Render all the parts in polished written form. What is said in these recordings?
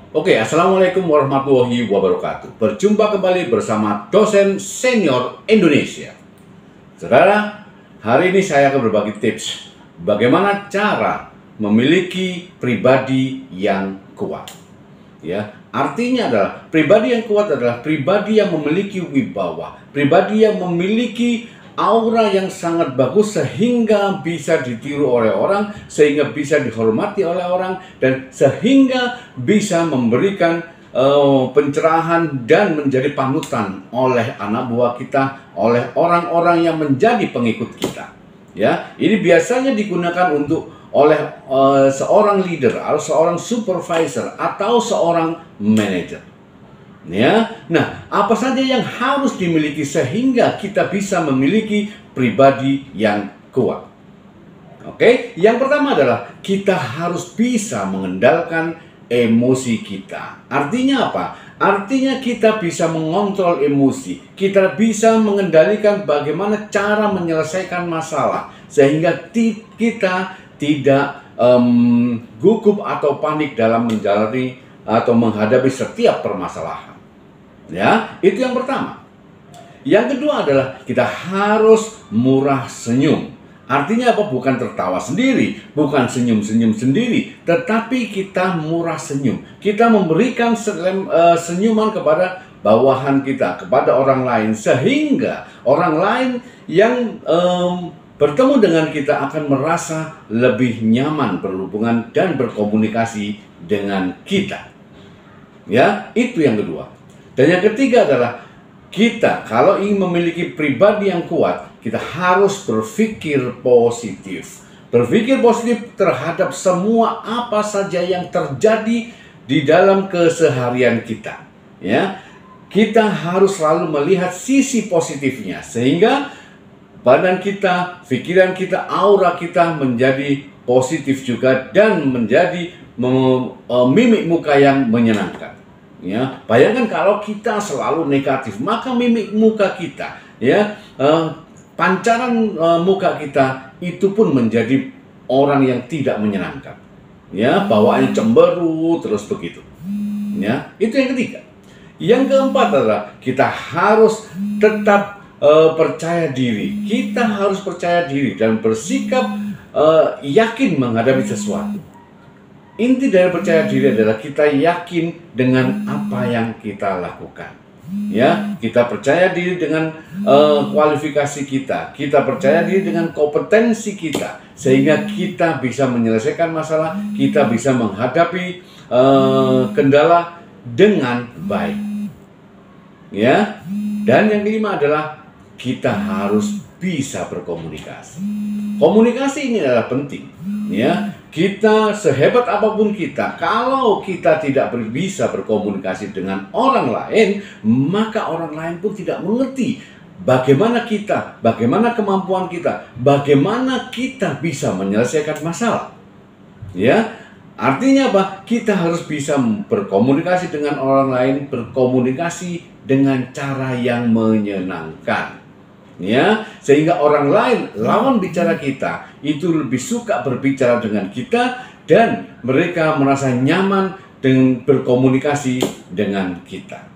Oke, Assalamualaikum warahmatullahi wabarakatuh. Berjumpa kembali bersama dosen senior Indonesia. Saudara, hari ini saya akan berbagi tips bagaimana cara memiliki pribadi yang kuat. Ya, artinya adalah pribadi yang kuat adalah pribadi yang memiliki wibawa, pribadi yang memiliki aura yang sangat bagus sehingga bisa ditiru oleh orang, sehingga bisa dihormati oleh orang, dan sehingga bisa memberikan pencerahan dan menjadi panutan oleh anak buah kita, oleh orang-orang yang menjadi pengikut kita. Ya, ini biasanya digunakan untuk oleh seorang leader atau seorang supervisor atau seorang manajer. Ya, nah, apa saja yang harus dimiliki sehingga kita bisa memiliki pribadi yang kuat? Oke, yang pertama adalah kita harus bisa mengendalikan emosi kita. Artinya apa? Artinya kita bisa mengontrol emosi, kita bisa mengendalikan bagaimana cara menyelesaikan masalah sehingga kita tidak gugup atau panik dalam menjalani atau menghadapi setiap permasalahan. Ya, itu yang pertama. Yang kedua adalah kita harus murah senyum. Artinya apa? Bukan tertawa sendiri, bukan senyum-senyum sendiri, tetapi kita murah senyum. Kita memberikan senyuman kepada bawahan kita, kepada orang lain, sehingga orang lain yang bertemu dengan kita akan merasa lebih nyaman berhubungan dan berkomunikasi dengan kita. Ya, itu yang kedua. Dan yang ketiga adalah kita kalau ingin memiliki pribadi yang kuat, kita harus berpikir positif. Berpikir positif terhadap semua apa saja yang terjadi di dalam keseharian kita. Ya, kita harus selalu melihat sisi positifnya sehingga badan kita, pikiran kita, aura kita menjadi positif juga dan menjadi mimik muka yang menyenangkan. Ya, bayangkan kalau kita selalu negatif, maka mimik muka kita, ya, pancaran muka kita itu pun menjadi orang yang tidak menyenangkan. Ya, bawaannya cemberut terus begitu. Ya, itu yang ketiga. Yang keempat adalah kita harus tetap percaya diri. Kita harus percaya diri dan bersikap yakin menghadapi sesuatu. Inti dari percaya diri adalah kita yakin dengan apa yang kita lakukan. Ya, kita percaya diri dengan kualifikasi kita. Kita percaya diri dengan kompetensi kita, sehingga kita bisa menyelesaikan masalah, kita bisa menghadapi kendala dengan baik. Ya, dan yang kelima adalah kita harus bisa berkomunikasi. Komunikasi ini adalah penting. Ya, kita sehebat apapun kita, kalau kita tidak bisa berkomunikasi dengan orang lain, maka orang lain pun tidak mengerti bagaimana kita, bagaimana kemampuan kita, bagaimana kita bisa menyelesaikan masalah. Ya, artinya apa? Kita harus bisa berkomunikasi dengan orang lain, berkomunikasi dengan cara yang menyenangkan. Ya, sehingga orang lain, lawan bicara kita itu lebih suka berbicara dengan kita dan mereka merasa nyaman dengan berkomunikasi dengan kita.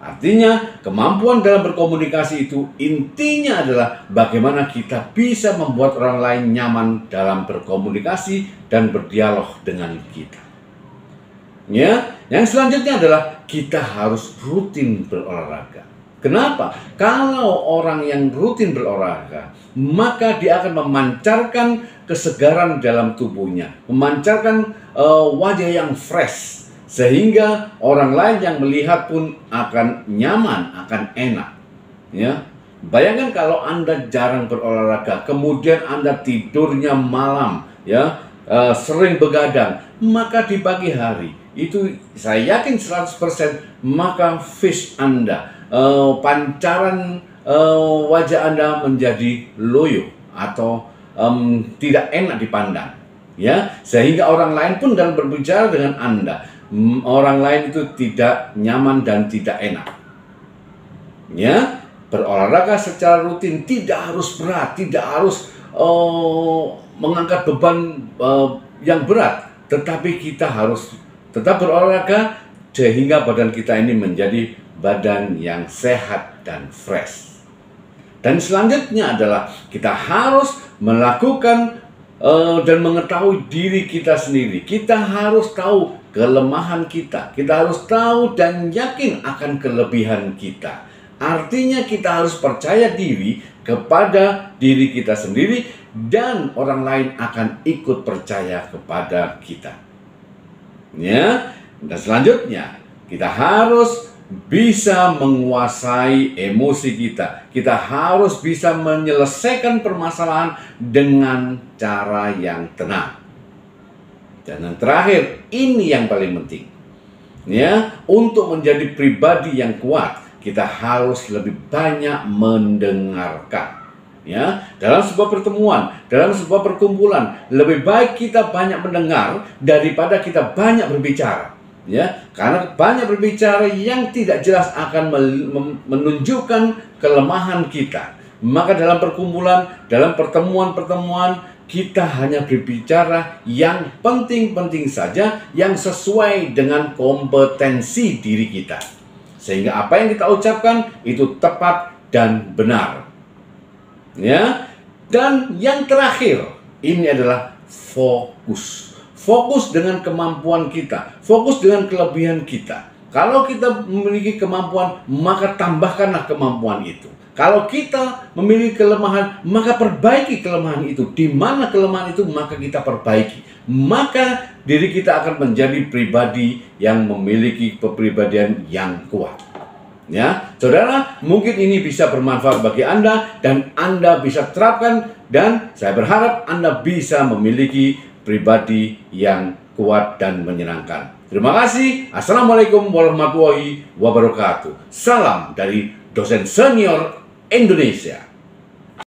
Artinya kemampuan dalam berkomunikasi itu intinya adalah bagaimana kita bisa membuat orang lain nyaman dalam berkomunikasi dan berdialog dengan kita. Ya, yang selanjutnya adalah kita harus rutin berolahraga. Kenapa? Kalau orang yang rutin berolahraga, maka dia akan memancarkan kesegaran dalam tubuhnya, memancarkan wajah yang fresh, sehingga orang lain yang melihat pun akan nyaman, akan enak. Ya, bayangkan kalau Anda jarang berolahraga, kemudian Anda tidurnya malam, ya, sering begadang, maka di pagi hari itu saya yakin 100% maka face Anda, pancaran wajah Anda menjadi loyo atau tidak enak dipandang, ya, sehingga orang lain pun dalam berbicara dengan Anda, orang lain itu tidak nyaman dan tidak enak. Ya, berolahraga secara rutin tidak harus berat, tidak harus mengangkat beban yang berat, tetapi kita harus tetap berolahraga sehingga badan kita ini menjadi badan yang sehat dan fresh. Dan selanjutnya adalah kita harus melakukan dan mengetahui diri kita sendiri. Kita harus tahu kelemahan kita. Kita harus tahu dan yakin akan kelebihan kita. Artinya kita harus percaya diri kepada diri kita sendiri dan orang lain akan ikut percaya kepada kita. Ya, dan selanjutnya kita harus bisa menguasai emosi kita. Kita harus bisa menyelesaikan permasalahan dengan cara yang tenang. Dan yang terakhir, ini yang paling penting. Ya, untuk menjadi pribadi yang kuat, kita harus lebih banyak mendengarkan. Ya, dalam sebuah pertemuan, dalam sebuah perkumpulan, lebih baik kita banyak mendengar daripada kita banyak berbicara. Ya, karena banyak berbicara yang tidak jelas akan menunjukkan kelemahan kita. Maka dalam perkumpulan, dalam pertemuan-pertemuan, kita hanya berbicara yang penting-penting saja, yang sesuai dengan kompetensi diri kita. Sehingga apa yang kita ucapkan itu tepat dan benar. Ya, dan yang terakhir, ini adalah fokus. Fokus dengan kemampuan kita, fokus dengan kelebihan kita. Kalau kita memiliki kemampuan, maka tambahkanlah kemampuan itu. Kalau kita memiliki kelemahan, maka perbaiki kelemahan itu. Di mana kelemahan itu, maka kita perbaiki. Maka diri kita akan menjadi pribadi yang memiliki kepribadian yang kuat. Ya, saudara, mungkin ini bisa bermanfaat bagi Anda dan Anda bisa terapkan, dan saya berharap Anda bisa memiliki pribadi yang kuat dan menyenangkan. Terima kasih. Assalamualaikum warahmatullahi wabarakatuh. Salam dari dosen senior Indonesia.